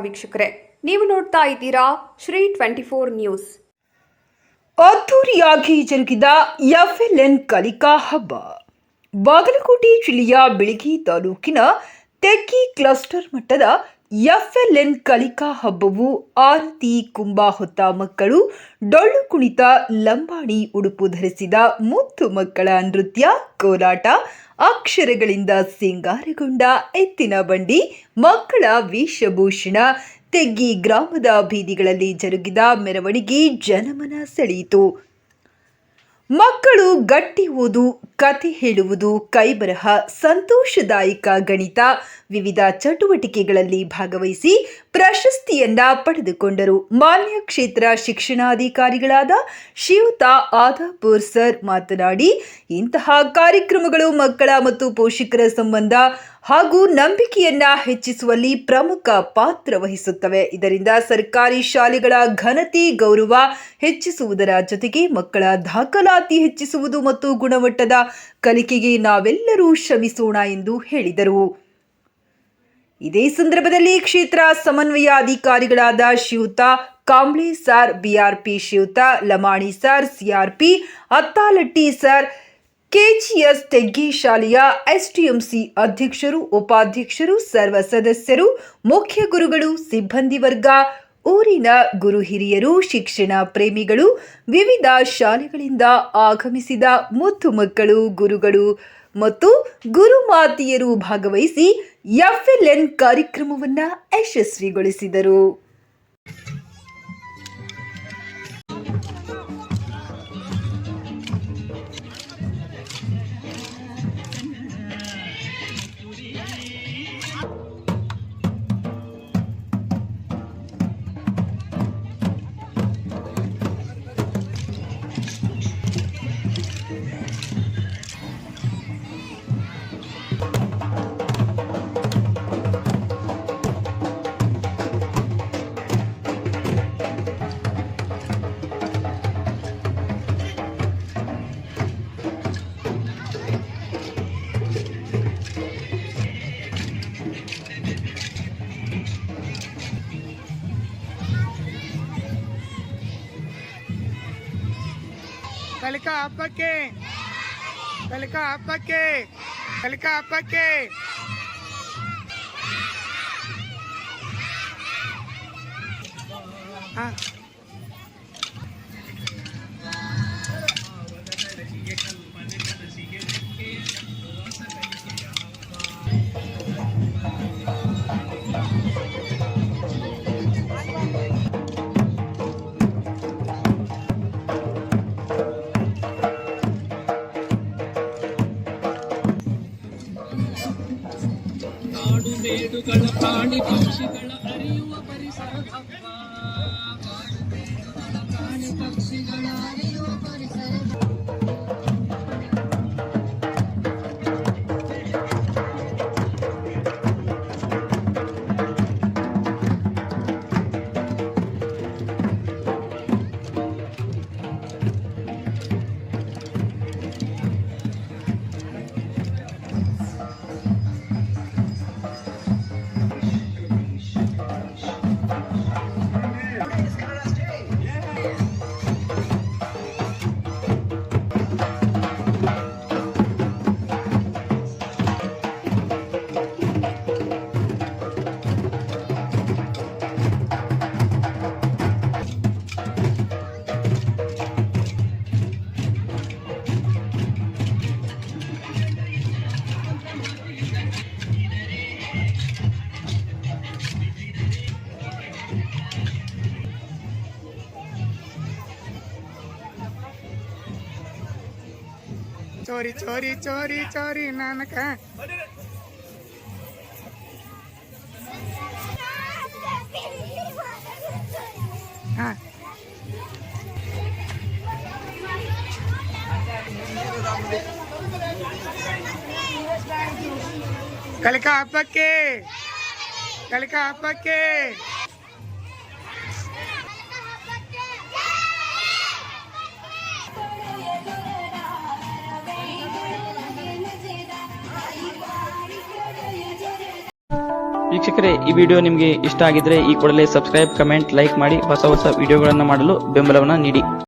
ವೀಕ್ಷಕರೇ, ನೀವು ನೋಡ್ತಾ ಇದ್ದೀರಾ ಶ್ರೀ 24 ನ್ಯೂಸ್. ಅದ್ದೂರಿಯಾಗಿ ಜರುಗಿದ FLN ಕಲಿಕಾ ಹಬ್ಬ. ಬಾಗಲಕೋಟೆ ಜಿಲ್ಲೆಯ ಬಿಳಗಿ ತಾಲೂಕಿನ ತೆಗ್ಗಿ ಕ್ಲಸ್ಟರ್ ಮಟ್ಟದ FLN ಕಲಿಕಾ ಹಬ್ಬವು ಆರತಿ ಕುಂಬ ಹೊತ್ತ ಮಕ್ಕಳು, ಡೊಳ್ಳು ಕುಣಿತ, ಲಂಬಾಣಿ ಉಡುಪು ಧರಿಸಿದ ಮುದ್ದು ಮಕ್ಕಳ ನೃತ್ಯ, ಕೋಲಾಟ, ಅಕ್ಷರಗಳಿಂದ ಸಿಂಗಾರಗೊಂಡ ಎತ್ತಿನ ಬಂಡಿ, ಮಕ್ಕಳ ವೇಷಭೂಷಣ, ತೆಗ್ಗಿ ಗ್ರಾಮದ ಬೀದಿಗಳಲ್ಲಿ ಜರುಗಿದ ಮೆರವಣಿಗೆ ಜನಮನ ಸೆಳೆಯಿತು. ಮಕ್ಕಳು ಗಟ್ಟಿ ಓದು, ಕತೆ ಹೇಳುವುದು, ಕೈಬರಹ, ಸಂತೋಷದಾಯಕ ಗಣಿತ, ವಿವಿಧ ಚಟುವಟಿಕೆಗಳಲ್ಲಿ ಭಾಗವಹಿಸಿ ಪ್ರಶಸ್ತಿಯನ್ನ ಪಡೆದುಕೊಂಡರು. ಮಾನ್ಯ ಕ್ಷೇತ್ರ ಶಿಕ್ಷಣಾಧಿಕಾರಿಗಳಾದ ಶ್ರೀಯುತ ಆದಾಪುರ್ ಸರ್ ಮಾತನಾಡಿ, ಇಂತಹ ಕಾರ್ಯಕ್ರಮಗಳು ಮಕ್ಕಳ ಮತ್ತು ಪೋಷಕರ ಸಂಬಂಧ ಹಾಗೂ ನಂಬಿಕೆಯನ್ನ ಹೆಚ್ಚಿಸುವಲ್ಲಿ ಪ್ರಮುಖ ಪಾತ್ರ ವಹಿಸುತ್ತವೆ. ಇದರಿಂದ ಸರ್ಕಾರಿ ಶಾಲೆಗಳ ಘನತೆ, ಗೌರವ ಹೆಚ್ಚಿಸುವುದರ ಜೊತೆಗೆ ಮಕ್ಕಳ ದಾಖಲಾತಿ ಹೆಚ್ಚಿಸುವುದು ಮತ್ತು ಗುಣಮಟ್ಟದ ಕಲಿಕೆಗೆ ನಾವೆಲ್ಲರೂ ಶ್ರಮಿಸೋಣ ಎಂದು ಹೇಳಿದರು. ಇದೇ ಸಂದರ್ಭದಲ್ಲಿ ಕ್ಷೇತ್ರ ಸಮನ್ವಯ ಅಧಿಕಾರಿಗಳಾದ ಶ್ರೀಯುತ ಕಾಂಬ್ಳೆ ಸರ್, BRP ಶ್ರೀಯುತ Lamani sir, CRP Attalatti sir, KGS Teggi ಶಾಲೆಯ STMC ಅಧ್ಯಕ್ಷರು, ಉಪಾಧ್ಯಕ್ಷರು, ಸರ್ವ ಸದಸ್ಯರು, ಮುಖ್ಯ ಗುರುಗಳು, ಸಿಬ್ಬಂದಿ ವರ್ಗ, ಊರಿನ ಗುರು ಹಿರಿಯರು, ಶಿಕ್ಷಣ ಪ್ರೇಮಿಗಳು, ವಿವಿಧ ಶಾಲೆಗಳಿಂದ ಆಗಮಿಸಿದ ಮುದ್ದು ಮಕ್ಕಳು, ಗುರುಗಳು ಮತ್ತು ಗುರುಮಾತೆಯರು ಭಾಗವಹಿಸಿ FLN ಕಾರ್ಯಕ್ರಮವನ್ನು ಯಶಸ್ವಿಗೊಳಿಸಿದರು. ಕಲಿಕಾ ಹಬ್ಬಕ್ಕೆ ಬೇಡುಗಳ ಪ್ರಾಣಿ ಪಕ್ಷಿಗಳ ಅರಿಯುವ ಪರಿಸರದ ಹಬ್ಬ. ಬೇಡುಗಳ ಪ್ರಾಣಿ ಪಕ್ಷಿಗಳ ಅರಿಯುವ ಪರಿಸರದ ಚೋರಿ ಚೋರಿ ಚೋರಿ ಚೋರಿ ನಾನಕ ಕಲಿಕಾ ಹಬ್ಬಕ್ಕೆ ವೀಕ್ಷಕರೇ, ಈ ವಿಡಿಯೋ ನಿಮಗೆ ಇಷ್ಟ ಆಗಿದ್ರೆ ಈ ಕೂಡಲೇ ಸಬ್ಸ್ಕ್ರೈಬ್, ಕಮೆಂಟ್, ಲೈಕ್ ಮಾಡಿ ಹೊಸ ವಿಡಿಯೋಗಳನ್ನು ಮಾಡಲು ಬೆಂಬಲವನ್ನು ನೀಡಿ.